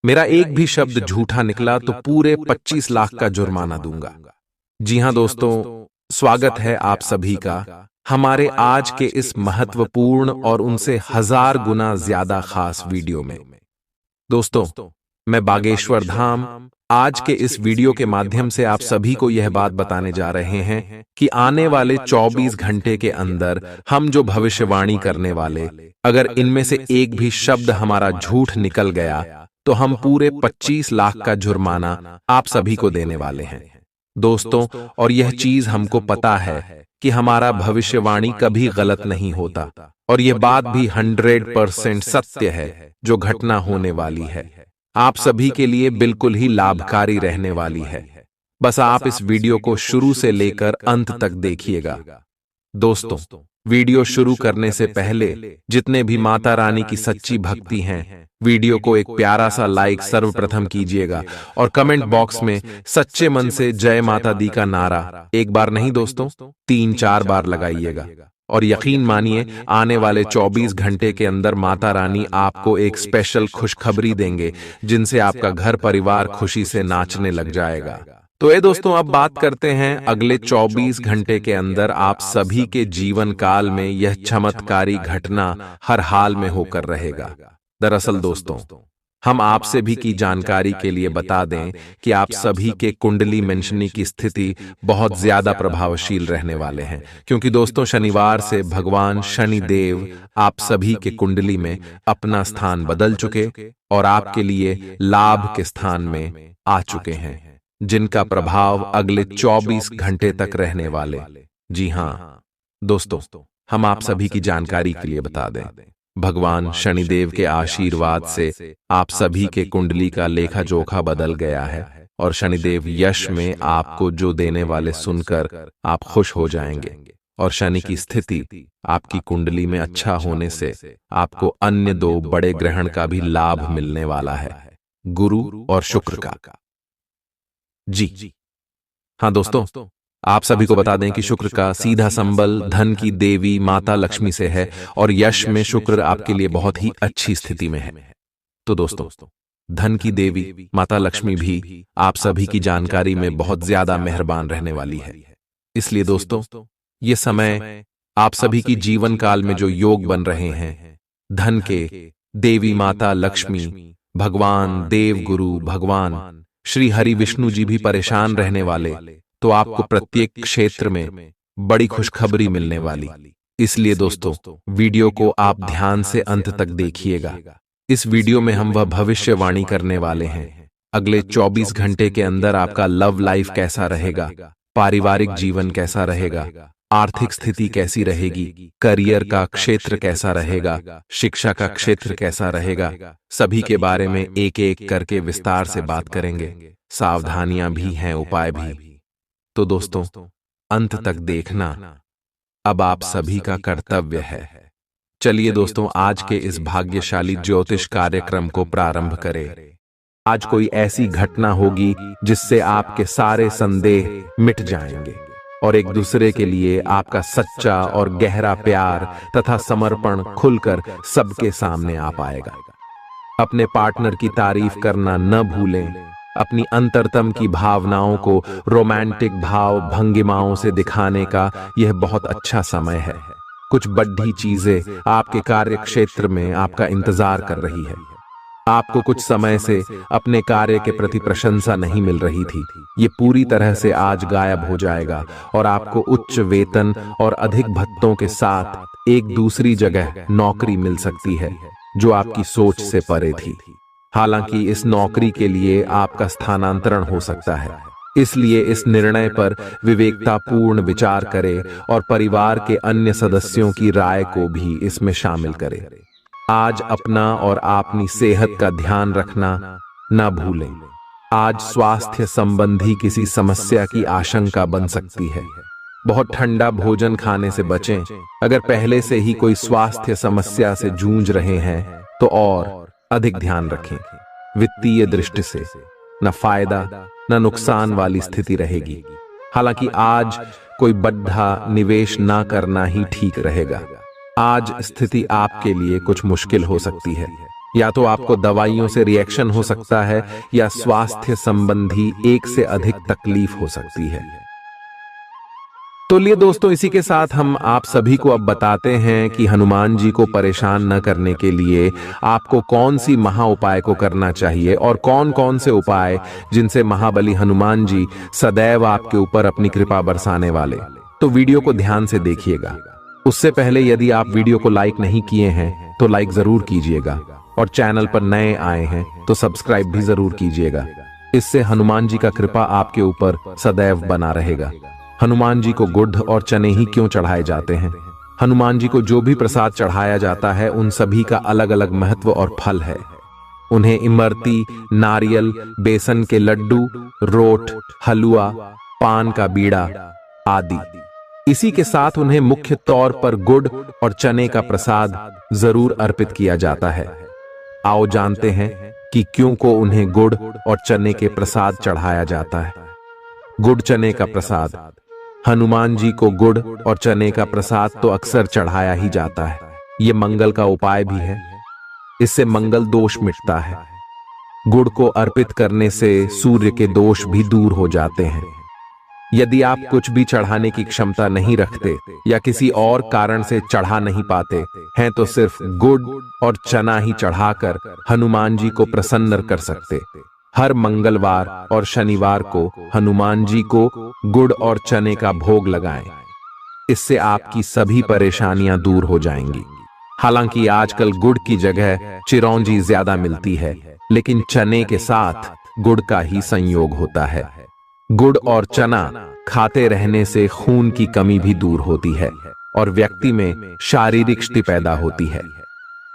मेरा एक भी शब्द झूठा निकला तो पूरे 25 लाख का जुर्माना दूंगा। जी हां दोस्तों, स्वागत है आप सभी का हमारे आज के इस महत्वपूर्ण और उनसे 1000 गुना ज्यादा खास वीडियो में। दोस्तों, मैं बागेश्वर धाम आज के इस वीडियो के माध्यम से आप सभी को यह बात बताने जा रहे हैं कि आने वाले 24 घंटे के अंदर हम जो भविष्यवाणी करने वाले, अगर इनमें से एक भी शब्द हमारा झूठ निकल गया तो हम पूरे 25 लाख का जुर्माना आप सभी को देने वाले हैं दोस्तों। और यह चीज हमको पता है कि हमारा भविष्यवाणी कभी गलत नहीं होता और यह बात भी 100% सत्य है जो घटना होने वाली है। आप सभी के लिए बिल्कुल ही लाभकारी रहने वाली है। बस आप इस वीडियो को शुरू से लेकर अंत तक देखिएगा। दोस्तों, वीडियो शुरू करने से पहले जितने भी माता रानी की सच्ची भक्ति हैं, वीडियो को एक प्यारा सा लाइक सर्वप्रथम कीजिएगा और कमेंट बॉक्स में सच्चे मन से जय माता दी का नारा एक बार नहीं दोस्तों 3-4 बार लगाइएगा। और यकीन मानिए, आने वाले 24 घंटे के अंदर माता रानी आपको एक स्पेशल खुशखबरी देंगे जिनसे आपका घर परिवार खुशी से नाचने लग जाएगा। तो ये दोस्तों, अब बात करते हैं अगले 24 घंटे के अंदर आप सभी के जीवन काल में यह चमत्कारी घटना हर हाल में होकर रहेगा। दरअसल दोस्तों, हम आपसे भी की जानकारी के लिए बता दें कि आप सभी के कुंडली मेंशनी की स्थिति बहुत ज्यादा प्रभावशील रहने वाले हैं, क्योंकि दोस्तों शनिवार से भगवान शनि देव आप सभी के कुंडली में अपना स्थान बदल चुके और आपके लिए लाभ के स्थान में आ चुके हैं, जिनका प्रभाव अगले 24 घंटे तक रहने वाले। जी हां दोस्तों, हम आप सभी की जानकारी के लिए बता दें, भगवान शनिदेव के आशीर्वाद से आप सभी के कुंडली का लेखा जोखा बदल गया है और शनिदेव यश में आपको जो देने वाले सुनकर आप खुश हो जाएंगे। और शनि की स्थिति आपकी कुंडली में अच्छा होने से आपको अन्य 2 बड़े ग्रहण का भी लाभ मिलने वाला है, गुरु और शुक्र का। जी हां दोस्तों, आप सभी को बता दें कि शुक्र का सीधा संबंध धन की देवी माता लक्ष्मी से है और यश में शुक्र आपके लिए बहुत ही अच्छी स्थिति में है। तो दोस्तों, धन की देवी माता लक्ष्मी भी आप सभी की जानकारी में बहुत ज्यादा मेहरबान रहने वाली है। इसलिए दोस्तों, ये समय आप सभी की जीवन काल में जो योग बन रहे हैं, धन के देवी माता लक्ष्मी, भगवान देव गुरु भगवान श्री हरि विष्णु जी भी परेशान रहने वाले, तो आपको प्रत्येक क्षेत्र में बड़ी खुशखबरी मिलने वाली। इसलिए दोस्तों, वीडियो को आप ध्यान से अंत तक देखिएगा। इस वीडियो में हम वह भविष्यवाणी करने वाले हैं अगले 24 घंटे के अंदर आपका लव लाइफ कैसा रहेगा, पारिवारिक जीवन कैसा रहेगा, आर्थिक स्थिति कैसी रहेगी, करियर का क्षेत्र कैसा रहेगा, शिक्षा का क्षेत्र कैसा रहेगा, सभी के बारे में एक एक करके विस्तार से बात करेंगे। सावधानियां भी हैं, उपाय भी। तो दोस्तों, अंत तक देखना अब आप सभी का कर्तव्य है। चलिए दोस्तों, आज के इस भाग्यशाली ज्योतिष कार्यक्रम को प्रारंभ करें। आज कोई ऐसी घटना होगी जिससे आपके सारे संदेह मिट जाएंगे और एक दूसरे के लिए आपका सच्चा और गहरा प्यार तथा समर्पण खुलकर सबके सामने आ पाएगा। अपने पार्टनर की तारीफ करना न भूलें। अपनी अंतरतम की भावनाओं को रोमांटिक भाव भंगिमाओं से दिखाने का यह बहुत अच्छा समय है। कुछ बड़ी चीजें आपके कार्य क्षेत्र में आपका इंतजार कर रही है। आपको कुछ समय से अपने कार्य के प्रति प्रशंसा नहीं मिल रही थी, ये पूरी तरह से आज गायब हो जाएगा और आपको उच्च वेतन और अधिक भत्तों के साथ एक दूसरी जगह नौकरी मिल सकती है जो आपकी सोच से परे थी। हालांकि इस नौकरी के लिए आपका स्थानांतरण हो सकता है, इसलिए इस निर्णय पर विवेकतापूर्ण विचार करें और परिवार के अन्य सदस्यों की राय को भी इसमें शामिल करें। आज अपना और अपनी सेहत का ध्यान रखना न भूलें। आज स्वास्थ्य संबंधी किसी समस्या की आशंका बन सकती है। बहुत ठंडा भोजन खाने से बचें। अगर पहले से ही कोई स्वास्थ्य समस्या से जूझ रहे हैं तो और अधिक ध्यान रखें। वित्तीय दृष्टि से न फायदा न नुकसान वाली स्थिति रहेगी। हालांकि आज कोई बड़ा निवेश ना करना ही ठीक रहेगा। आज स्थिति आपके लिए कुछ मुश्किल हो सकती है। या तो आपको दवाइयों से रिएक्शन हो सकता है या स्वास्थ्य संबंधी एक से अधिक तकलीफ हो सकती है। तो लिए दोस्तों, इसी के साथ हम आप सभी को अब बताते हैं कि हनुमान जी को परेशान न करने के लिए आपको कौन सी महा उपाय को करना चाहिए और कौन कौन से उपाय जिनसे महाबली हनुमान जी सदैव आपके ऊपर अपनी कृपा बरसाने वाले। तो वीडियो को ध्यान से देखिएगा। उससे पहले यदि आप वीडियो को लाइक नहीं किए हैं तो लाइक जरूर कीजिएगा और चैनल पर नए आए हैं तो सब्सक्राइब भी जरूर कीजिएगा। इससे हनुमान जी का कृपा आपके ऊपर सदैव बना रहेगा। हनुमान जी को गुड़ और चने ही क्यों चढ़ाए जाते हैं? हनुमान जी को जो भी प्रसाद चढ़ाया जाता है उन सभी का अलग अलग महत्व और फल है। उन्हें इमरती, नारियल, बेसन के लड्डू, रोट, हलवा, पान का बीड़ा आदि। इसी के साथ उन्हें मुख्य तौर पर गुड़ और चने का प्रसाद जरूर अर्पित किया जाता है। आओ जानते हैं कि क्यों को उन्हें गुड़ और चने के प्रसाद चढ़ाया जाता है। गुड़ चने का प्रसाद। हनुमान जी को गुड़ और चने का प्रसाद तो अक्सर चढ़ाया ही जाता है। ये मंगल का उपाय भी है। इससे मंगल दोष मिटता है। गुड़ को अर्पित करने से सूर्य के दोष भी दूर हो जाते हैं। यदि आप कुछ भी चढ़ाने की क्षमता नहीं रखते या किसी और कारण से चढ़ा नहीं पाते हैं तो सिर्फ गुड़ और चना ही चढ़ाकर हनुमान जी को प्रसन्न कर सकते। हर मंगलवार और शनिवार को हनुमान जी को गुड़ और चने का भोग लगाएं। इससे आपकी सभी परेशानियां दूर हो जाएंगी। हालांकि आजकल गुड़ की जगह चिरौंजी ज्यादा मिलती है, लेकिन चने के साथ गुड़ का ही संयोग होता है। गुड़ और चना खाते रहने से खून की कमी भी दूर होती है और व्यक्ति में शारीरिक शक्ति पैदा होती है।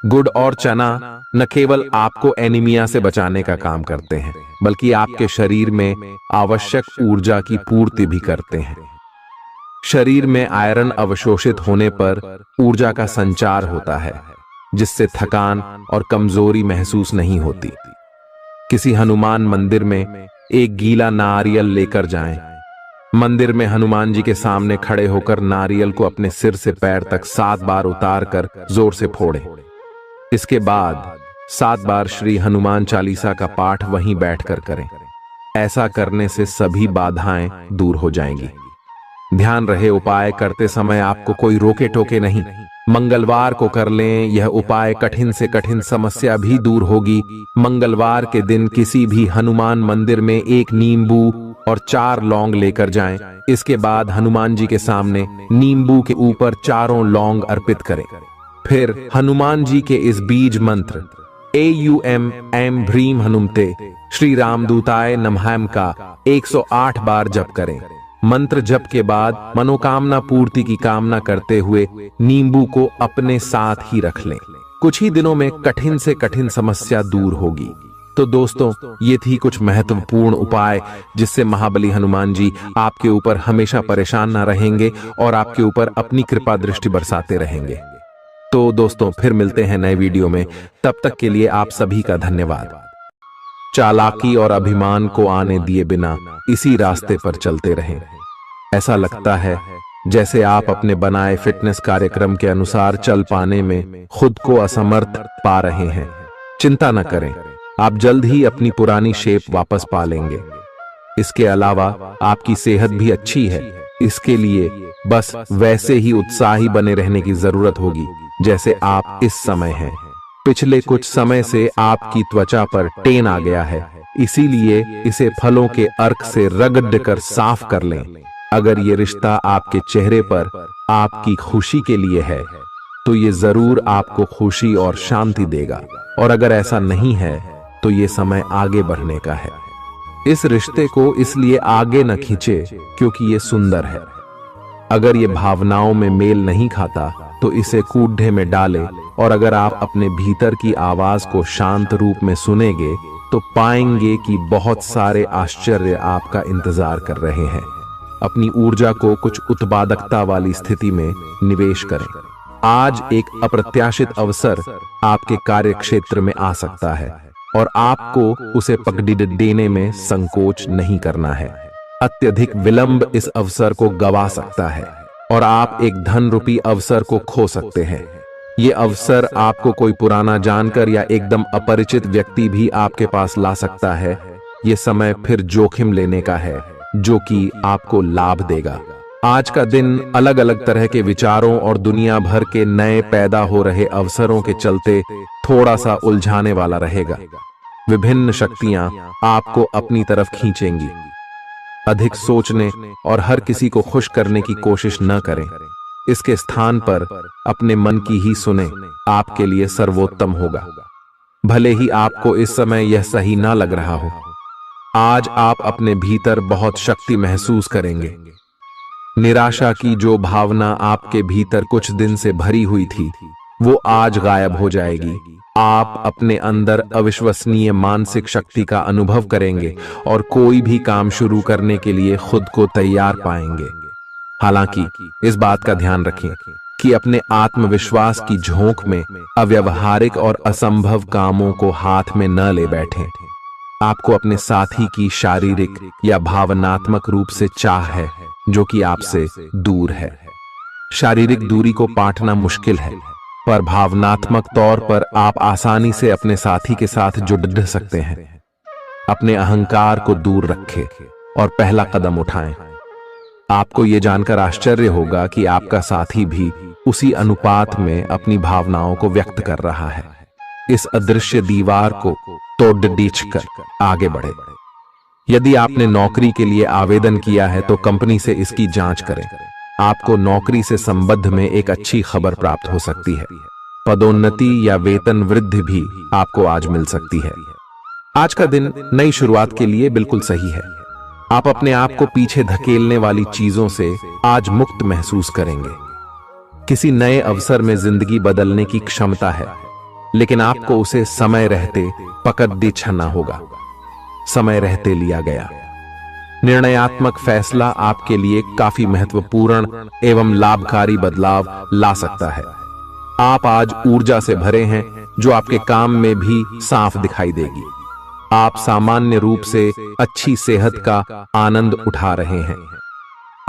गुड़ और चना न केवल आपको एनीमिया से बचाने का काम करते हैं, बल्कि आपके शरीर में आवश्यक ऊर्जा की पूर्ति भी करते हैं। शरीर में आयरन अवशोषित होने पर ऊर्जा का संचार होता है, जिससे थकान और कमजोरी महसूस नहीं होती। किसी हनुमान मंदिर में एक गीला नारियल लेकर जाएं। मंदिर में हनुमान जी के सामने खड़े होकर नारियल को अपने सिर से पैर तक 7 बार उतारकर जोर से फोड़ें। इसके बाद 7 बार श्री हनुमान चालीसा का पाठ वहीं बैठकर करें। ऐसा करने से सभी बाधाएं दूर हो जाएंगी। ध्यान रहे, उपाय करते समय आपको कोई रोके टोके नहीं। मंगलवार को कर लें यह उपाय, कठिन से कठिन समस्या भी दूर होगी। मंगलवार के दिन किसी भी हनुमान मंदिर में एक नींबू और 4 लौंग लेकर जाएं। इसके बाद हनुमान जी के सामने नींबू के ऊपर 4 लौंग अर्पित करें। फिर हनुमान जी के इस बीज मंत्र AUM ऐं ह्रीं हनुमते श्री रामदूताय नमः का 108 बार जप करें। मंत्र जप के बाद मनोकामना पूर्ति की कामना करते हुए नींबू को अपने साथ ही रख लें। कुछ ही दिनों में कठिन से कठिन समस्या दूर होगी। तो दोस्तों, ये थी कुछ महत्वपूर्ण उपाय जिससे महाबली हनुमान जी आपके ऊपर हमेशा परेशान ना रहेंगे और आपके ऊपर अपनी कृपा दृष्टि बरसाते रहेंगे। तो दोस्तों, फिर मिलते हैं नए वीडियो में। तब तक के लिए आप सभी का धन्यवाद। चालाकी और अभिमान को आने दिए बिना इसी रास्ते पर चलते रहें। ऐसा लगता है जैसे आप अपने बनाए फिटनेस कार्यक्रम के अनुसार चल पाने में खुद को असमर्थ पा रहे हैं। चिंता न करें, आप जल्द ही अपनी पुरानी शेप वापस पा लेंगे। इसके अलावा आपकी सेहत भी अच्छी है। इसके लिए बस वैसे ही उत्साही बने रहने की जरूरत होगी जैसे आप इस समय हैं। पिछले कुछ समय से आपकी त्वचा पर टेन आ गया है, इसीलिए इसे फलों के अर्क से रगड़ कर साफ कर लें। अगर ये रिश्ता आपके चेहरे पर आपकी खुशी के लिए है तो ये जरूर आपको खुशी और शांति देगा, और अगर ऐसा नहीं है तो ये समय आगे बढ़ने का है। इस रिश्ते को इसलिए आगे न खींचे क्योंकि ये सुंदर है। अगर ये भावनाओं में मेल नहीं खाता तो इसे कूढ़े में डाले, और अगर आप अपने भीतर की आवाज को शांत रूप में सुनेंगे तो पाएंगे कि बहुत सारे आश्चर्य आपका इंतजार कर रहे हैं। अपनी ऊर्जा को कुछ उत्पादकता वाली स्थिति में निवेश करें। आज एक अप्रत्याशित अवसर आपके कार्य क्षेत्र में आ सकता है और आपको उसे पकड़ देने में संकोच नहीं करना है। अत्यधिक विलंब इस अवसर को गवा सकता है और आप एक धन रूपी अवसर को खो सकते हैं। ये अवसर आपको कोई पुराना जानकर या एकदम अपरिचित व्यक्ति भी आपके पास ला सकता है। ये समय फिर जोखिम लेने का है जो कि आपको लाभ देगा। आज का दिन अलग अलग तरह के विचारों और दुनिया भर के नए पैदा हो रहे अवसरों के चलते थोड़ा सा उलझाने वाला रहेगा। विभिन्न शक्तियां आपको अपनी तरफ खींचेंगी। अधिक सोचने और हर किसी को खुश करने की कोशिश न करें। इसके स्थान पर अपने मन की ही सुने, आपके लिए सर्वोत्तम होगा। भले ही आपको इस समय यह सही ना लग रहा हो, आज आप अपने भीतर बहुत शक्ति महसूस करेंगे। निराशा की जो भावना आपके भीतर कुछ दिन से भरी हुई थी, वो आज गायब हो जाएगी। आप अपने अंदर अविश्वसनीय मानसिक शक्ति का अनुभव करेंगे और कोई भी काम शुरू करने के लिए खुद को तैयार पाएंगे। हालांकि इस बात का ध्यान रखें कि अपने आत्मविश्वास की झोंक में अव्यावहारिक और असंभव कामों को हाथ में न ले बैठें। आपको अपने साथी की शारीरिक या भावनात्मक रूप से चाह है जो कि आपसे दूर है। शारीरिक दूरी को पाटना मुश्किल है, पर भावनात्मक तौर पर आप आसानी से अपने साथी के साथ जुड़ सकते हैं। अपने अहंकार को दूर रखें और पहला कदम उठाएं। आपको यह जानकर आश्चर्य होगा कि आपका साथी भी उसी अनुपात में अपनी भावनाओं को व्यक्त कर रहा है। इस अदृश्य दीवार को तोड़ आगे बढ़े। यदि आपने नौकरी के लिए आवेदन किया है तो कंपनी से इसकी जांच करें। आपको नौकरी से संबंध में एक अच्छी खबर प्राप्त हो सकती है। पदोन्नति या वेतन वृद्धि भी आपको आज मिल सकती है। आज का दिन नई शुरुआत के लिए बिल्कुल सही है। आप अपने आप को पीछे धकेलने वाली चीजों से आज मुक्त महसूस करेंगे। किसी नए अवसर में जिंदगी बदलने की क्षमता है, लेकिन आपको उसे समय रहते पकड़ दी छना होगा। समय रहते लिया गया निर्णयात्मक फैसला आपके लिए काफी महत्वपूर्ण एवं लाभकारी बदलाव ला सकता है। आप आज ऊर्जा से भरे हैं जो आपके काम में भी साफ दिखाई देगी। आप सामान्य रूप से अच्छी सेहत का आनंद उठा रहे हैं।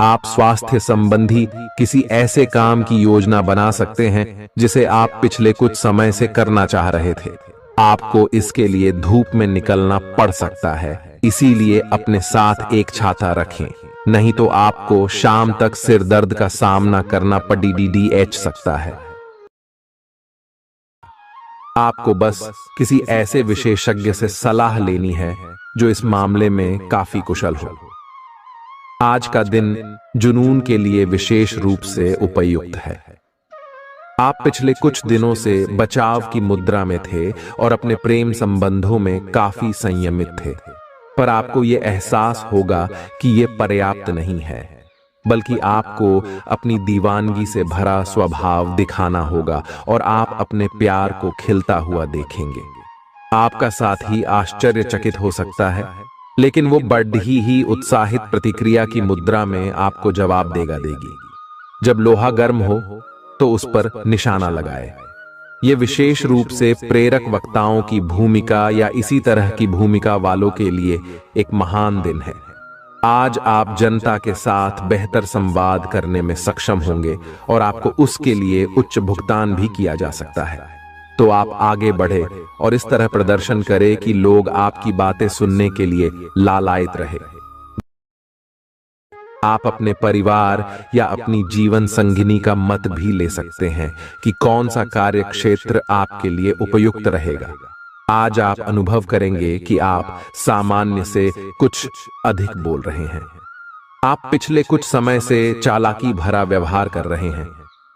आप स्वास्थ्य संबंधी किसी ऐसे काम की योजना बना सकते हैं जिसे आप पिछले कुछ समय से करना चाह रहे थे। आपको इसके लिए धूप में निकलना पड़ सकता है, इसीलिए अपने साथ एक छाता रखें, नहीं तो आपको शाम तक सिर दर्द का सामना करना पड़ सकता है। आपको बस किसी ऐसे विशेषज्ञ से सलाह लेनी है जो इस मामले में काफी कुशल हो। आज का दिन जुनून के लिए विशेष रूप से उपयुक्त है। आप पिछले कुछ दिनों से बचाव की मुद्रा में थे और अपने प्रेम संबंधों में काफी संयमित थे, पर आपको यह एहसास होगा कि यह पर्याप्त नहीं है, बल्कि आपको अपनी दीवानगी से भरा स्वभाव दिखाना होगा और आप अपने प्यार को खिलता हुआ देखेंगे। आपका साथी आश्चर्यचकित हो सकता है, लेकिन वो बड़ी ही उत्साहित प्रतिक्रिया की मुद्रा में आपको जवाब देगी। जब लोहा गर्म हो तो उस पर निशाना लगाए। ये विशेष रूप से प्रेरक वक्ताओं की भूमिका या इसी तरह की भूमिका वालों के लिए एक महान दिन है। आज आप जनता के साथ बेहतर संवाद करने में सक्षम होंगे और आपको उसके लिए उच्च भुगतान भी किया जा सकता है। तो आप आगे बढ़े और इस तरह प्रदर्शन करें कि लोग आपकी बातें सुनने के लिए लालायित रहे। आप अपने परिवार या अपनी जीवन संगिनी का मत भी ले सकते हैं कि कौन सा कार्य क्षेत्र आपके लिए उपयुक्त रहेगा। आज आप अनुभव करेंगे कि आप सामान्य से कुछ अधिक बोल रहे हैं। आप पिछले कुछ समय से चालाकी भरा व्यवहार कर रहे हैं,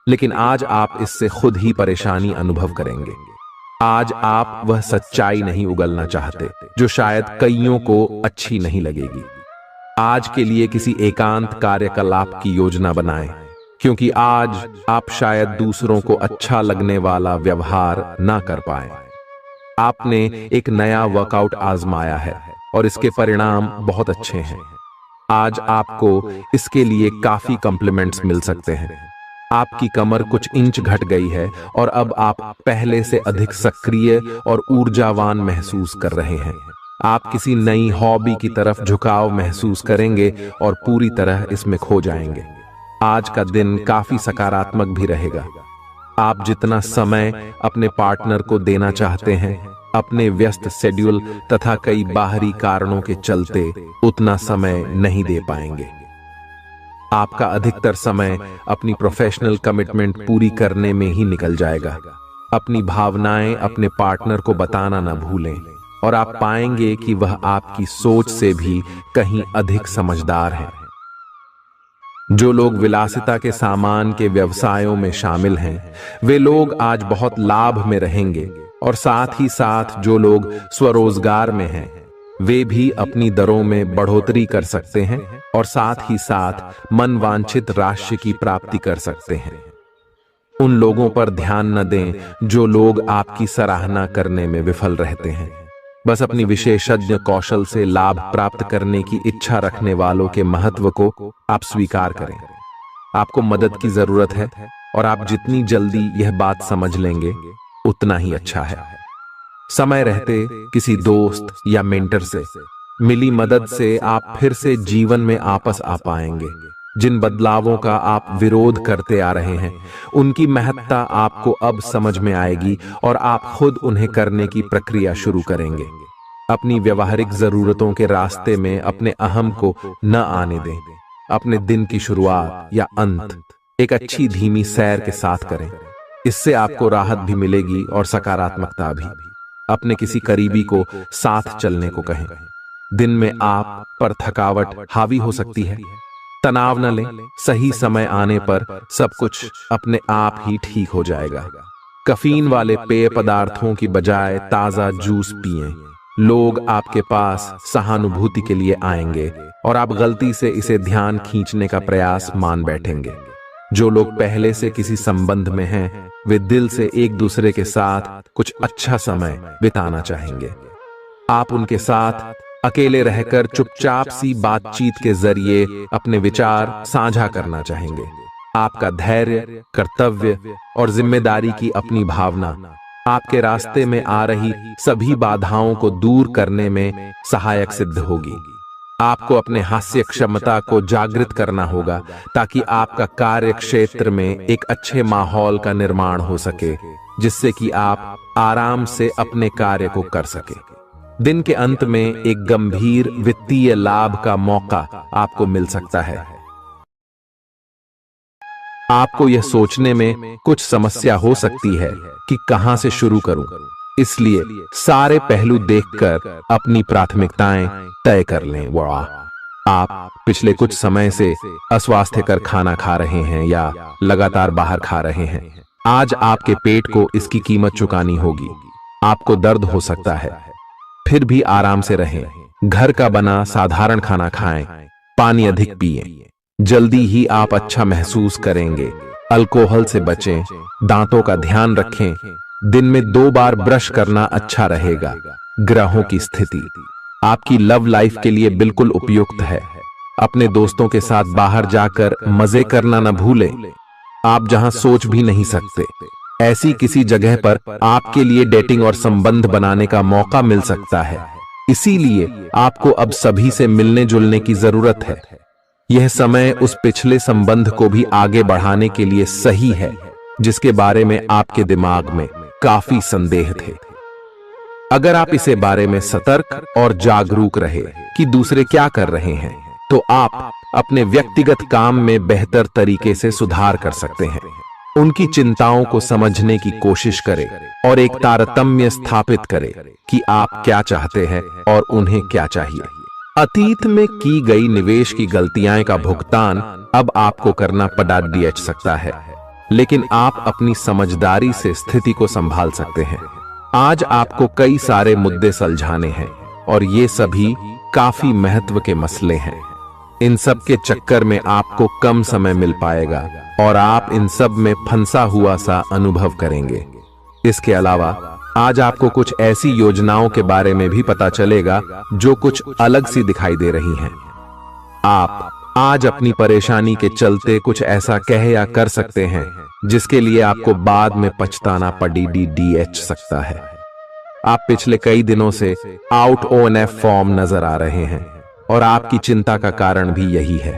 लेकिन आज आप इससे खुद ही परेशानी अनुभव करेंगे। आज आप वह सच्चाई नहीं उगलना चाहते जो शायद कईयों को अच्छी नहीं लगेगी। आज के लिए किसी एकांत कार्यकलाप की योजना बनाएं, क्योंकि आज आप शायद दूसरों को अच्छा लगने वाला व्यवहार ना कर पाए। आपने एक नया वर्कआउट आजमाया है और इसके परिणाम बहुत अच्छे हैं। आज आपको इसके लिए काफी कॉम्प्लीमेंट्स मिल सकते हैं। आपकी कमर कुछ इंच घट गई है और अब आप पहले से अधिक सक्रिय और ऊर्जावान महसूस कर रहे हैं। आप किसी नई हॉबी की तरफ झुकाव महसूस करेंगे और पूरी तरह इसमें खो जाएंगे। आज का दिन काफी सकारात्मक भी रहेगा। आप जितना समय अपने पार्टनर को देना चाहते हैं, अपने व्यस्त शेड्यूल तथा कई बाहरी कारणों के चलते उतना समय नहीं दे पाएंगे। आपका अधिकतर समय अपनी प्रोफेशनल कमिटमेंट पूरी करने में ही निकल जाएगा। अपनी भावनाएं अपने पार्टनर को बताना न भूलें और आप पाएंगे कि वह आपकी सोच से भी कहीं अधिक समझदार है। जो लोग विलासिता के सामान के व्यवसायों में शामिल हैं, वे लोग आज बहुत लाभ में रहेंगे और साथ ही साथ जो लोग स्वरोजगार में हैं, वे भी अपनी दरों में बढ़ोतरी कर सकते हैं और साथ ही साथ मनवांछित राशि की प्राप्ति कर सकते हैं। उन लोगों पर ध्यान न दें जो लोग आपकी सराहना करने में विफल रहते हैं। बस अपनी विशेषज्ञ कौशल से लाभ प्राप्त करने की इच्छा रखने वालों के महत्व को आप स्वीकार करें। आपको मदद की जरूरत है और आप जितनी जल्दी यह बात समझ लेंगे उतना ही अच्छा है। समय रहते किसी दोस्त या मेंटर से मिली मदद से आप फिर से जीवन में वापस आ पाएंगे। जिन बदलावों का आप विरोध करते आ रहे हैं, उनकी महत्ता आपको अब समझ में आएगी और आप खुद उन्हें करने की प्रक्रिया शुरू करेंगे। अपनी व्यवहारिक जरूरतों के रास्ते में अपने अहम को न आने दें। अपने दिन की शुरुआत या अंत एक अच्छी धीमी सैर के साथ करें। इससे आपको राहत भी मिलेगी और सकारात्मकता भी। अपने किसी करीबी को साथ चलने को कहें। दिन में आप पर थकावट हावी हो सकती है, तनाव न लें। सही समय आने पर सब कुछ अपने आप ही ठीक हो जाएगा। कैफीन वाले पेय पदार्थों की बजाय ताजा जूस पिएं। लोग आपके पास सहानुभूति के लिए आएंगे और आप गलती से इसे ध्यान खींचने का प्रयास मान बैठेंगे। जो लोग पहले से किसी संबंध में हैं, वे दिल से एक दूसरे के साथ कुछ अच्छा समय बिताना चाहेंगे। आप उनके साथ अकेले रहकर चुपचाप सी बातचीत के जरिए अपने विचार साझा करना चाहेंगे। आपका धैर्य, कर्तव्य और जिम्मेदारी की अपनी भावना आपके रास्ते में आ रही सभी बाधाओं को दूर करने में सहायक सिद्ध होगी। आपको अपने हास्य क्षमता को जागृत करना होगा ताकि आपका कार्य क्षेत्र में एक अच्छे माहौल का निर्माण हो सके, जिससे कि आप आराम से अपने कार्य को कर सके। दिन के अंत में एक गंभीर वित्तीय लाभ का मौका आपको मिल सकता है। आपको यह सोचने में कुछ समस्या हो सकती है कि कहां से शुरू करूं, इसलिए सारे पहलू देखकर अपनी प्राथमिकताएं तय कर लें। आप पिछले कुछ समय से अस्वास्थ्यकर खाना खा रहे हैं या लगातार बाहर खा रहे हैं। आज आपके पेट को इसकी कीमत चुकानी होगी। आपको दर्द हो सकता है, फिर भी आराम से रहें। घर का बना साधारण खाना खाएं, पानी अधिक पिएं। जल्दी ही आप अच्छा महसूस करेंगे। अल्कोहल से बचें, दांतों का ध्यान रखें। दिन में 2 बार ब्रश करना अच्छा रहेगा। ग्रहों की स्थिति आपकी लव लाइफ के लिए बिल्कुल उपयुक्त है। अपने दोस्तों के साथ बाहर जाकर मजे करना न भूलें। आप जहां सोच भी नहीं सकते, ऐसी किसी जगह पर आपके लिए डेटिंग और संबंध बनाने का मौका मिल सकता है। इसीलिए आपको अब सभी से मिलने जुलने की जरूरत है। यह समय उस पिछले संबंध को भी आगे बढ़ाने के लिए सही है जिसके बारे में आपके दिमाग में काफी संदेह थे। अगर आप इसे बारे में सतर्क और जागरूक रहे कि दूसरे क्या कर रहे हैं, तो आप अपने व्यक्तिगत काम में बेहतर तरीके से सुधार कर सकते हैं। उनकी चिंताओं को समझने की कोशिश करें और एक तारतम्य स्थापित करें कि आप क्या चाहते हैं और उन्हें क्या चाहिए। अतीत में की गई निवेश की गलतियां का भुगतान अब आपको करना पड़ सकता है, लेकिन आप अपनी समझदारी से स्थिति को संभाल सकते हैं। आज आपको कई सारे मुद्दे सुलझाने हैं और ये सभी काफी महत्व के मसले हैं। इन सब के चक्कर में आपको कम समय मिल पाएगा और आप इन सब में फंसा हुआ सा अनुभव करेंगे। इसके अलावा आज आपको कुछ ऐसी योजनाओं के बारे में भी पता चलेगा जो कुछ अलग सी दिखाई दे रही हैं। आप आज अपनी परेशानी के चलते कुछ ऐसा कह या कर सकते हैं जिसके लिए आपको बाद में पछताना पड़ सकता है। आप पिछले कई दिनों से आउट ऑन फॉर्म नजर आ रहे हैं और आपकी चिंता का कारण भी यही है।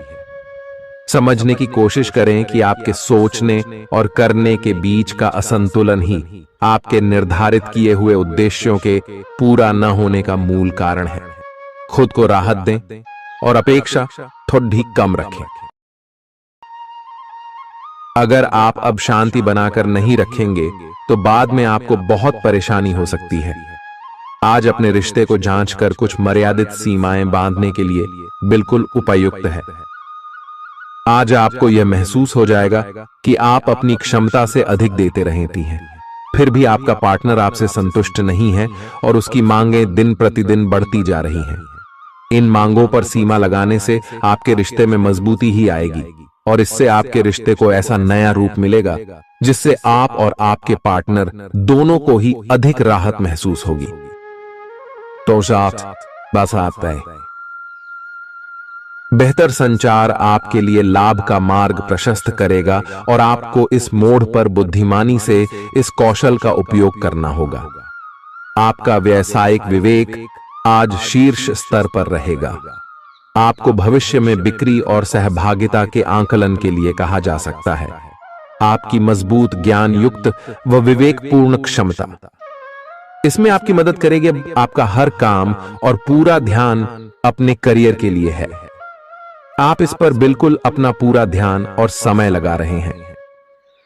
समझने की कोशिश करें कि आपके सोचने और करने के बीच का असंतुलन ही आपके निर्धारित किए हुए उद्देश्यों के पूरा न होने का मूल कारण है। खुद को राहत दें और अपेक्षा थोड़ी कम रखें। अगर आप अब शांति बनाकर नहीं रखेंगे तो बाद में आपको बहुत परेशानी हो सकती है। आज अपने रिश्ते को जांचकर कुछ मर्यादित सीमाएं बांधने के लिए बिल्कुल उपयुक्त है। आज आपको यह महसूस हो जाएगा कि आप अपनी क्षमता से अधिक देते रहती हैं, फिर भी आपका पार्टनर आपसे संतुष्ट नहीं है और उसकी मांगें दिन प्रतिदिन बढ़ती जा रही हैं। इन मांगों पर सीमा लगाने से आपके रिश्ते में मजबूती ही आएगी और इससे आपके रिश्ते को ऐसा नया रूप मिलेगा जिससे आप और आपके पार्टनर दोनों को ही अधिक राहत महसूस होगी। तो बस आता है। बेहतर संचार आपके लिए लाभ का मार्ग प्रशस्त करेगा और आपको इस मोड़ पर बुद्धिमानी से इस कौशल का उपयोग करना होगा। आपका व्यावसायिक विवेक आज शीर्ष स्तर पर रहेगा। आपको भविष्य में बिक्री और सहभागिता के आंकलन के लिए कहा जा सकता है। आपकी मजबूत ज्ञान युक्त व विवेकपूर्ण क्षमता इसमें आपकी मदद करेगी। आपका हर काम और पूरा ध्यान अपने करियर के लिए है। आप इस पर बिल्कुल अपना पूरा ध्यान और समय लगा रहे हैं।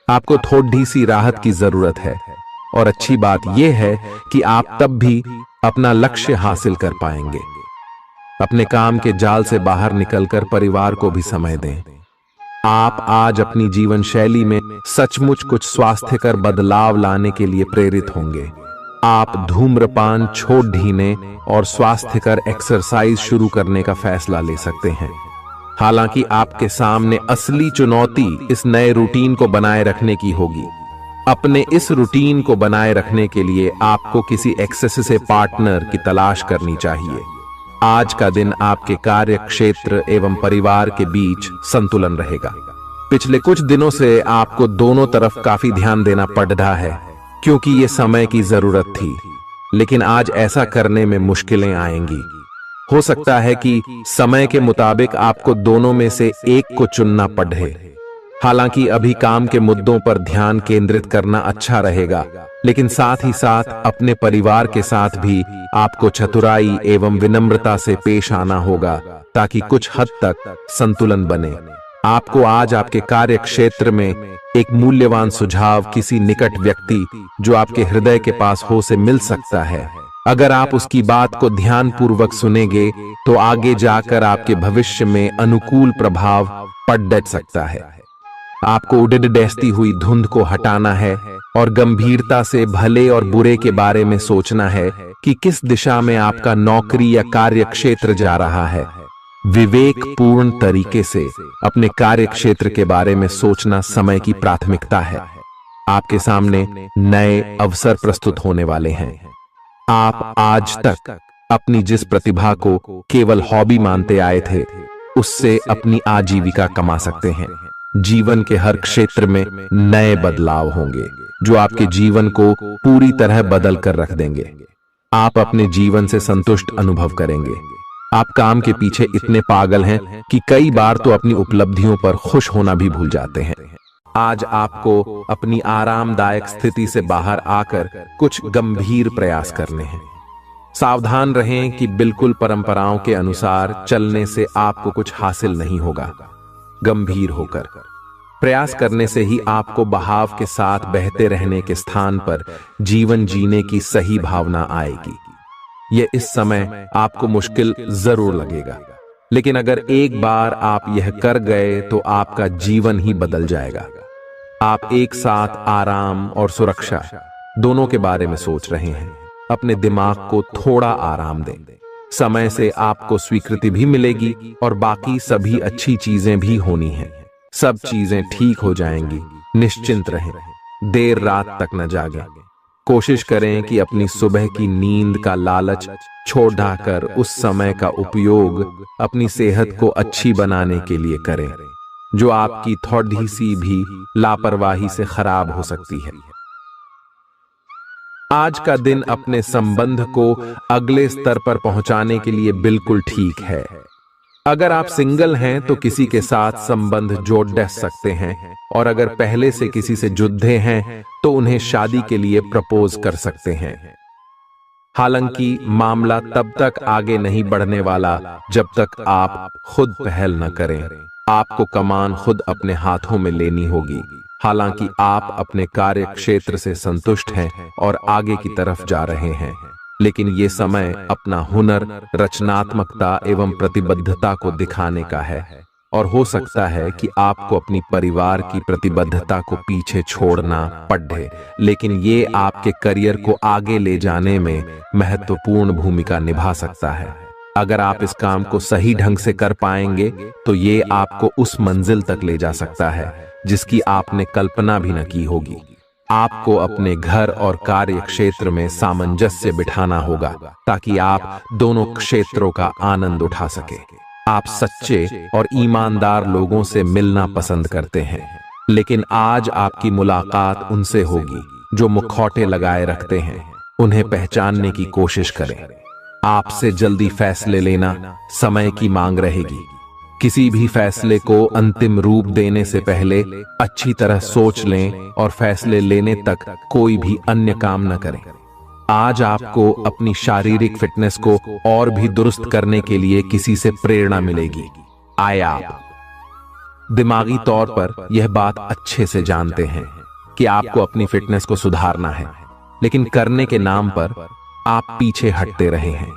आपको थोड़ी सी राहत की जरूरत है और अच्छी बात यह है कि आप तब भी अपना लक्ष्य हासिल कर पाएंगे। अपने काम के जाल से बाहर निकलकर परिवार को भी समय दें। आप आज अपनी जीवन शैली में सचमुच कुछ स्वास्थ्यकर बदलाव लाने के लिए प्रेरित होंगे। आप धूम्रपान छोड़ देने और स्वास्थ्यकर एक्सरसाइज शुरू करने का फैसला ले सकते हैं। हालांकि आपके सामने असली चुनौती इस नए रूटीन को बनाए रखने की होगी। अपने इस रूटीन को बनाए रखने के लिए आपको किसी एक्सेस से पार्टनर की तलाश करनी चाहिए। आज का दिन आपके कार्य क्षेत्र एवं परिवार के बीच संतुलन रहेगा। पिछले कुछ दिनों से आपको दोनों तरफ काफी ध्यान देना पड़ रहा है क्योंकि ये समय की जरूरत थी, लेकिन आज ऐसा करने में मुश्किलें आएंगी। हो सकता है कि समय के मुताबिक आपको दोनों में से एक को चुनना पड़े। हालांकि अभी काम के मुद्दों पर ध्यान केंद्रित करना अच्छा रहेगा, लेकिन साथ ही साथ अपने परिवार के साथ भी आपको चतुराई एवं विनम्रता से पेश आना होगा ताकि कुछ हद तक संतुलन बने। आपको आज आपके कार्य क्षेत्र में एक मूल्यवान सुझाव किसी निकट व्यक्ति जो आपके हृदय के पास हो से मिल सकता है। अगर आप उसकी बात को ध्यानपूर्वक सुनेंगे तो आगे जाकर आपके भविष्य में अनुकूल प्रभाव पड़ सकता है। आपको उड़ती हुई धुंध को हटाना है और गंभीरता से भले और बुरे के बारे में सोचना है कि किस दिशा में आपका नौकरी या कार्य क्षेत्र जा रहा है। विवेकपूर्ण तरीके से अपने कार्य क्षेत्र के बारे में सोचना समय की प्राथमिकता है। आपके सामने नए अवसर प्रस्तुत होने वाले हैं। आप आज तक अपनी जिस प्रतिभा को केवल हॉबी मानते आए थे, उससे अपनी आजीविका कमा सकते हैं। जीवन के हर क्षेत्र में नए बदलाव होंगे जो आपके जीवन को पूरी तरह बदल कर रख देंगे। आप अपने जीवन से संतुष्ट अनुभव करेंगे। आप काम के पीछे इतने पागल हैं कि कई बार तो अपनी उपलब्धियों पर खुश होना भी भूल जाते हैं। आज आपको अपनी आरामदायक स्थिति से बाहर आकर कुछ गंभीर प्रयास करने हैं। सावधान रहें कि बिल्कुल परंपराओं के अनुसार चलने से आपको कुछ हासिल नहीं होगा। गंभीर होकर प्रयास करने से ही आपको बहाव के साथ बहते रहने के स्थान पर जीवन जीने की सही भावना आएगी। यह इस समय आपको मुश्किल जरूर लगेगा, लेकिन अगर एक बार आप यह कर गए तो आपका जीवन ही बदल जाएगा। आप एक साथ आराम और सुरक्षा दोनों के बारे में सोच रहे हैं। अपने दिमाग को थोड़ा आराम दें। समय से आपको स्वीकृति भी मिलेगी और बाकी सभी अच्छी चीजें भी होनी हैं। सब चीजें ठीक हो जाएंगी। निश्चिंत रहें। देर रात तक न जागें। कोशिश करें कि अपनी सुबह की नींद का लालच छोड़ कर उस समय का उपयोग अपनी सेहत को अच्छी बनाने के लिए करें, जो आपकी थोड़ी सी भी लापरवाही से खराब हो सकती है। आज का दिन अपने संबंध को अगले स्तर पर पहुंचाने के लिए बिल्कुल ठीक है। अगर आप सिंगल हैं तो किसी के साथ संबंध जोड़ सकते हैं, और अगर पहले से किसी से जुड़े हैं तो उन्हें शादी के लिए प्रपोज कर सकते हैं। हालांकि मामला तब तक आगे नहीं बढ़ने वाला जब तक आप खुद पहल न करें। आपको कमान खुद अपने हाथों में लेनी होगी। हालांकि आप अपने कार्य क्षेत्र से संतुष्ट हैं और आगे की तरफ जा रहे हैं, लेकिन ये समय अपना हुनर, रचनात्मकता एवं प्रतिबद्धता को दिखाने का है। और हो सकता है कि आपको अपनी परिवार की प्रतिबद्धता को पीछे छोड़ना पड़े, लेकिन ये आपके करियर को आगे ले जाने में महत्वपूर्ण भूमिका निभा सकता है। अगर आप इस काम को सही ढंग से कर पाएंगे तो ये आपको उस मंजिल तक ले जा सकता है जिसकी आपने कल्पना भी न की होगी। आपको अपने घर और कार्य क्षेत्र में सामंजस्य बिठाना होगा ताकि आप दोनों क्षेत्रों का आनंद उठा सके। आप सच्चे और ईमानदार लोगों से मिलना पसंद करते हैं, लेकिन आज आपकी मुलाकात उनसे होगी जो मुखौटे लगाए रखते हैं। उन्हें पहचानने की कोशिश करें। आपसे जल्दी फैसले लेना समय की मांग रहेगी। किसी भी फैसले को अंतिम रूप देने से पहले अच्छी तरह सोच लें और फैसले लेने तक कोई भी अन्य काम न करें। आज आपको अपनी शारीरिक फिटनेस को और भी दुरुस्त करने के लिए किसी से प्रेरणा मिलेगी। आप दिमागी तौर पर यह बात अच्छे से जानते हैं कि आपको अपनी फिटनेस को सुधारना है, लेकिन करने के नाम पर आप पीछे हटते रहे हैं।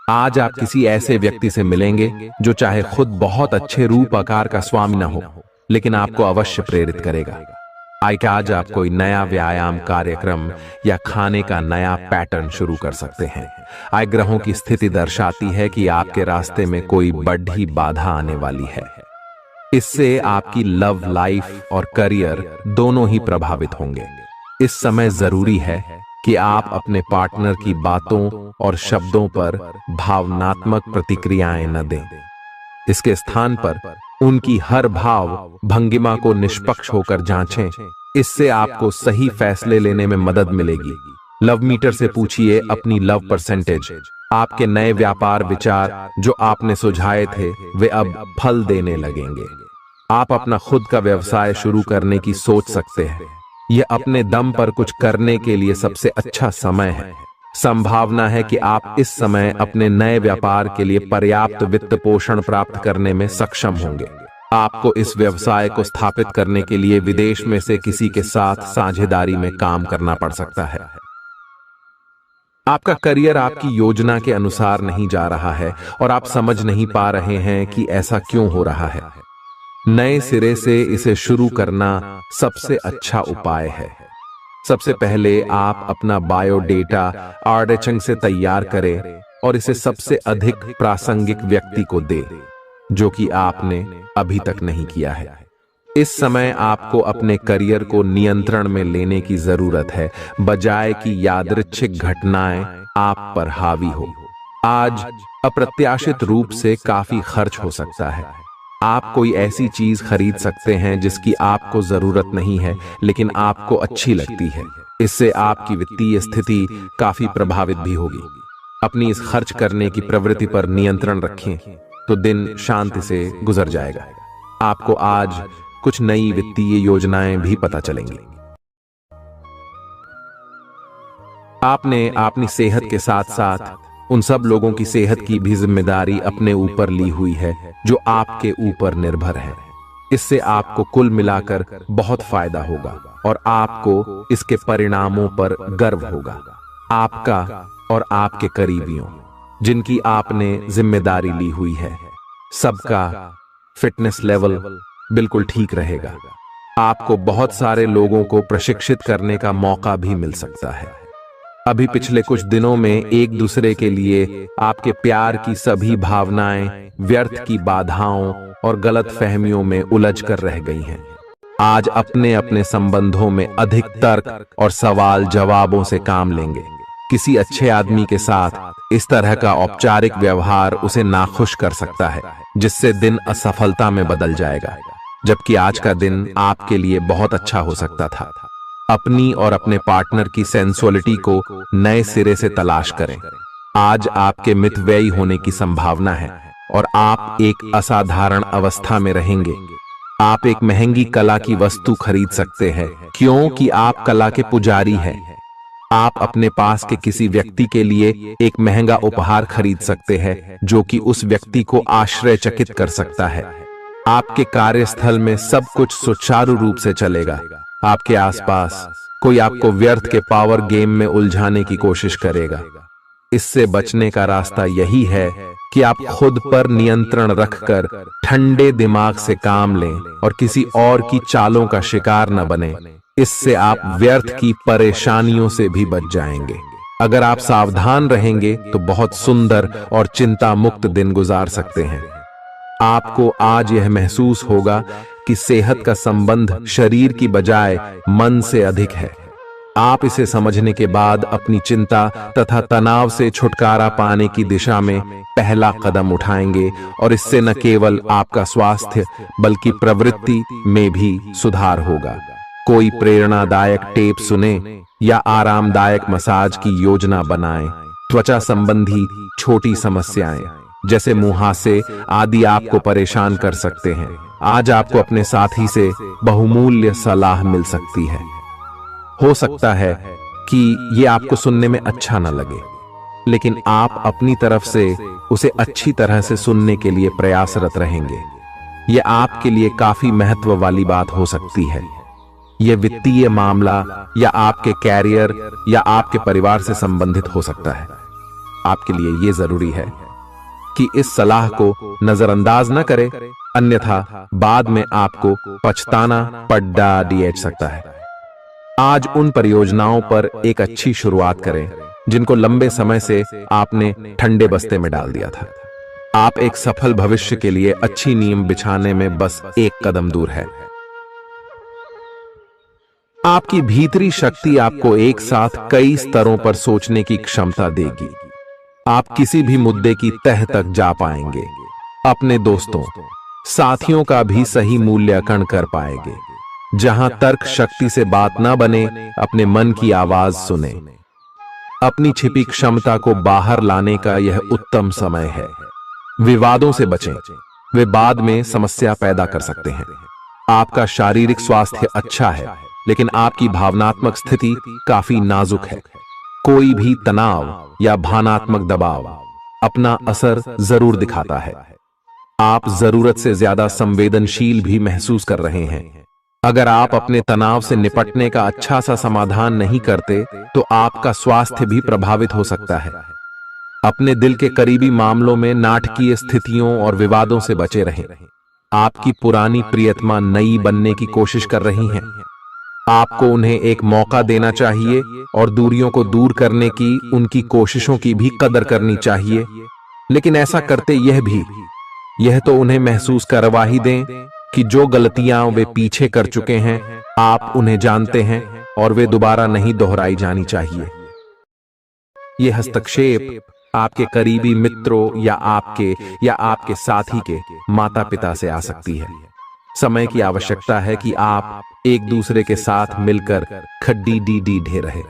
आज आप किसी ऐसे व्यक्ति से मिलेंगे जो चाहे खुद बहुत अच्छे रूप आकार का स्वामी न हो, लेकिन आपको अवश्य प्रेरित करेगा। आज आप कोई नया व्यायाम कार्यक्रम या खाने का नया पैटर्न शुरू कर सकते हैं। ग्रहों की स्थिति दर्शाती है कि आपके रास्ते में कोई बड़ी बाधा आने वाली है। इससे आपकी लव लाइफ और करियर दोनों ही प्रभावित होंगे। इस समय जरूरी है कि आप अपने पार्टनर की बातों और शब्दों पर भावनात्मक प्रतिक्रियाएं न दें। इसके स्थान पर उनकी हर भाव भंगिमा को निष्पक्ष होकर जांचें। इससे आपको सही फैसले लेने में मदद मिलेगी। लव मीटर से पूछिए अपनी लव परसेंटेज। आपके नए व्यापार विचार जो आपने सुझाए थे वे अब फल देने लगेंगे। आप अपना खुद का व्यवसाय शुरू करने की सोच सकते हैं। यह अपने दम पर कुछ करने के लिए सबसे अच्छा समय है। संभावना है कि आप इस समय अपने नए व्यापार के लिए पर्याप्त वित्त पोषण प्राप्त करने में सक्षम होंगे। आपको इस व्यवसाय को स्थापित करने के लिए विदेश में से किसी के साथ साझेदारी में काम करना पड़ सकता है। आपका करियर आपकी योजना के अनुसार नहीं जा रहा है और आप समझ नहीं पा रहे हैं कि ऐसा क्यों हो रहा है। नए सिरे से इसे शुरू करना सबसे अच्छा उपाय है। सबसे पहले आप अपना बायोडेटा आर्डेचंग से तैयार करें और इसे सबसे अधिक प्रासंगिक व्यक्ति को दें जो कि आपने अभी तक नहीं किया है। इस समय आपको अपने करियर को नियंत्रण में लेने की जरूरत है, बजाय कि यादृच्छिक घटनाएं आप पर हावी हो। आज अप्रत्याशित रूप से काफी खर्च हो सकता है। आप कोई ऐसी चीज खरीद सकते हैं जिसकी आपको जरूरत नहीं है लेकिन आपको अच्छी लगती है। इससे आपकी वित्तीय स्थिति काफी प्रभावित भी होगी। अपनी इस खर्च करने की प्रवृत्ति पर नियंत्रण रखें तो दिन शांति से गुजर जाएगा। आपको आज कुछ नई वित्तीय योजनाएं भी पता चलेंगी। आपने अपनी सेहत के साथ साथ उन सब लोगों की सेहत की भी जिम्मेदारी अपने ऊपर ली हुई है जो आपके ऊपर निर्भर है। इससे आपको कुल मिलाकर बहुत फायदा होगा और आपको इसके परिणामों पर गर्व होगा। आपका और आपके करीबियों जिनकी आपने जिम्मेदारी ली हुई है, सबका फिटनेस लेवल बिल्कुल ठीक रहेगा। आपको बहुत सारे लोगों को प्रशिक्षित करने का मौका भी मिल सकता है। अभी पिछले कुछ दिनों में एक दूसरे के लिए आपके प्यार की सभी भावनाएं व्यर्थ की बाधाओं और गलत फहमियों में उलझ कर रह गई हैं। आज अपने अपने संबंधों में अधिक तर्क और सवाल जवाबों से काम लेंगे। किसी अच्छे आदमी के साथ इस तरह का औपचारिक व्यवहार उसे नाखुश कर सकता है, जिससे दिन असफलता में बदल जाएगा। जबकि आज का दिन आपके लिए बहुत अच्छा हो सकता था। अपनी और अपने पार्टनर की सेंसुअलिटी को नए सिरे से तलाश करें। आज आपके मितव्ययी होने की संभावना है और आप एक असाधारण अवस्था में रहेंगे। आप एक महंगी कला की वस्तु खरीद सकते हैं क्योंकि आप कला के पुजारी हैं। आप अपने पास के किसी व्यक्ति के लिए एक महंगा उपहार खरीद सकते हैं जो कि उस व्यक्ति को आश्चर्यचकित कर सकता है। आपके कार्यस्थल में सब कुछ सुचारू रूप से चलेगा। आपके आसपास कोई आपको व्यर्थ के पावर गेम में उलझाने की कोशिश करेगा। इससे बचने का रास्ता यही है कि आप खुद पर नियंत्रण रखकर ठंडे दिमाग से काम लें और किसी और की चालों का शिकार न बने। इससे आप व्यर्थ की परेशानियों से भी बच जाएंगे। अगर आप सावधान रहेंगे तो बहुत सुंदर और चिंता मुक्त दिन गुजार सकते हैं। आपको आज यह महसूस होगा कि सेहत का संबंध शरीर की बजाय मन से अधिक है। आप इसे समझने के बाद अपनी चिंता तथा तनाव से छुटकारा पाने की दिशा में पहला कदम उठाएंगे और इससे न केवल आपका स्वास्थ्य बल्कि प्रवृत्ति में भी सुधार होगा। कोई प्रेरणादायक टेप सुने या आरामदायक मसाज की योजना बनाएं। त्वचा संबंधी छोटी समस्याएं जैसे मुहासे आदि आपको परेशान कर सकते हैं। आज आपको अपने साथी से बहुमूल्य सलाह मिल सकती है। हो सकता है कि ये आपको सुनने में अच्छा न लगे, लेकिन आप अपनी तरफ से उसे अच्छी तरह से सुनने के लिए प्रयासरत रहेंगे। यह आपके लिए काफी महत्व वाली बात हो सकती है। यह वित्तीय मामला या आपके कैरियर या आपके परिवार से संबंधित हो सकता है। आपके लिए यह जरूरी है कि इस सलाह को नजरअंदाज न करें, अन्यथा बाद में आपको पछताना पड़ सकता है। आज उन परियोजनाओं पर एक अच्छी शुरुआत करें जिनको लंबे समय से आपने ठंडे बस्ते में डाल दिया था। आप एक सफल भविष्य के लिए अच्छी नींव बिछाने में बस एक कदम दूर है। आपकी भीतरी शक्ति आपको एक साथ कई स्तरों पर सोचने की क्षमता देगी। आप किसी भी मुद्दे की तह तक जा पाएंगे। अपने दोस्तों, साथियों का भी सही मूल्यांकन कर पाएंगे। जहां तर्क शक्ति से बात ना बने, अपने मन की आवाज सुने। अपनी छिपी क्षमता को बाहर लाने का यह उत्तम समय है। विवादों से बचें, वे बाद में समस्या पैदा कर सकते हैं। आपका शारीरिक स्वास्थ्य अच्छा है, लेकिन आपकी भावनात्मक स्थिति काफी नाजुक है। कोई भी तनाव या भावनात्मक दबाव अपना असर जरूर दिखाता है। आप जरूरत से ज्यादा संवेदनशील भी महसूस कर रहे हैं। अगर आप अपने तनाव से निपटने का अच्छा सा समाधान नहीं करते, तो आपका स्वास्थ्य भी प्रभावित हो सकता है। अपने दिल के करीबी मामलों में नाटकीय स्थितियों और विवादों से बचे रहें। आपकी पुरानी प्रियतमा नई बनने की कोशिश कर रही हैं। आपको उन्हें एक मौका देना चाहिए और दूरियों को दूर करने की उनकी कोशिशों की भी कदर करनी चाहिए। लेकिन ऐसा करते यह तो उन्हें महसूस करवा ही दें कि जो गलतियां वे पीछे कर चुके हैं, आप उन्हें जानते हैं और वे दोबारा नहीं दोहराई जानी चाहिए। यह हस्तक्षेप आपके करीबी मित्रों या आपके साथी के माता पिता से आ सकती है। समय की आवश्यकता है कि आप एक दूसरे के साथ मिलकर खड्डी ढे रहे।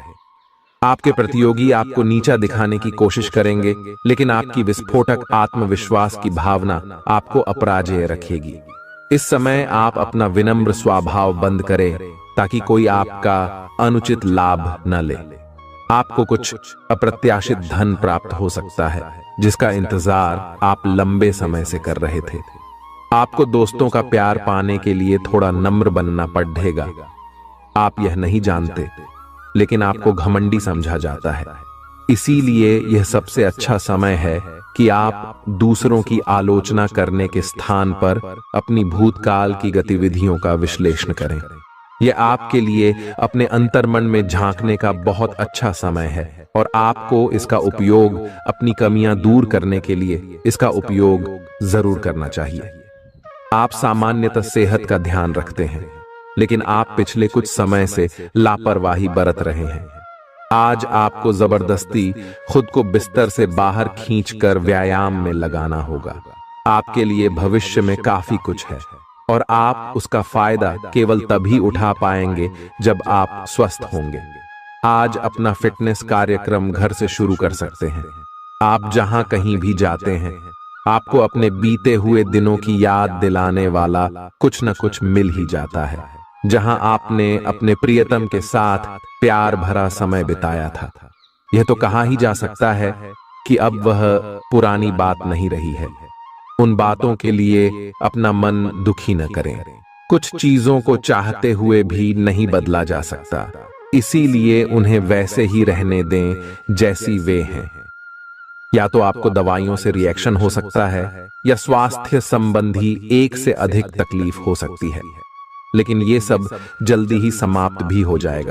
आपके प्रतियोगी आपको नीचा दिखाने की कोशिश करेंगे, लेकिन आपकी विस्फोटक आत्मविश्वास की भावना आपको अपराजेय रखेगी। इस समय आप अपना विनम्र स्वभाव बंद करें ताकि कोई आपका अनुचित लाभ न ले। आपको कुछ अप्रत्याशित धन प्राप्त हो सकता है जिसका इंतजार आप लंबे समय से कर रहे थे। आपको दोस्तों का प्यार पाने के लिए थोड़ा नम्र बनना पड़ेगा। आप यह नहीं जानते, लेकिन आपको घमंडी समझा जाता है। इसीलिए यह सबसे अच्छा समय है कि आप दूसरों की आलोचना करने के स्थान पर अपनी भूतकाल की गतिविधियों का विश्लेषण करें। यह आपके लिए अपने अंतर्मन में झांकने का बहुत अच्छा समय है और आपको इसका उपयोग अपनी कमियां दूर करने के लिए इसका उपयोग जरूर करना चाहिए। आप सामान्यतः सेहत का ध्यान रखते हैं, लेकिन आप पिछले कुछ समय से लापरवाही बरत रहे हैं। आज आपको जबरदस्ती खुद को बिस्तर से बाहर खींचकर व्यायाम में लगाना होगा। आपके लिए भविष्य में काफी कुछ है और आप उसका फायदा केवल तभी उठा पाएंगे जब आप स्वस्थ होंगे। आज अपना फिटनेस कार्यक्रम घर से शुरू कर सकते हैं। आप जहां कहीं भी जाते हैं, आपको अपने बीते हुए दिनों की याद दिलाने वाला कुछ न कुछ मिल ही जाता है। जहां आपने अपने प्रियतम के साथ प्यार भरा समय बिताया था, यह तो कहा ही जा सकता है कि अब वह पुरानी बात नहीं रही है। उन बातों के लिए अपना मन दुखी न करें। कुछ चीजों को चाहते हुए भी नहीं बदला जा सकता, इसीलिए उन्हें वैसे ही रहने दें जैसी वे हैं। या तो आपको दवाइयों से रिएक्शन हो सकता है, या स्वास्थ्य संबंधी एक से अधिक तकलीफ हो सकती है, लेकिन ये सब जल्दी ही समाप्त भी हो जाएगा।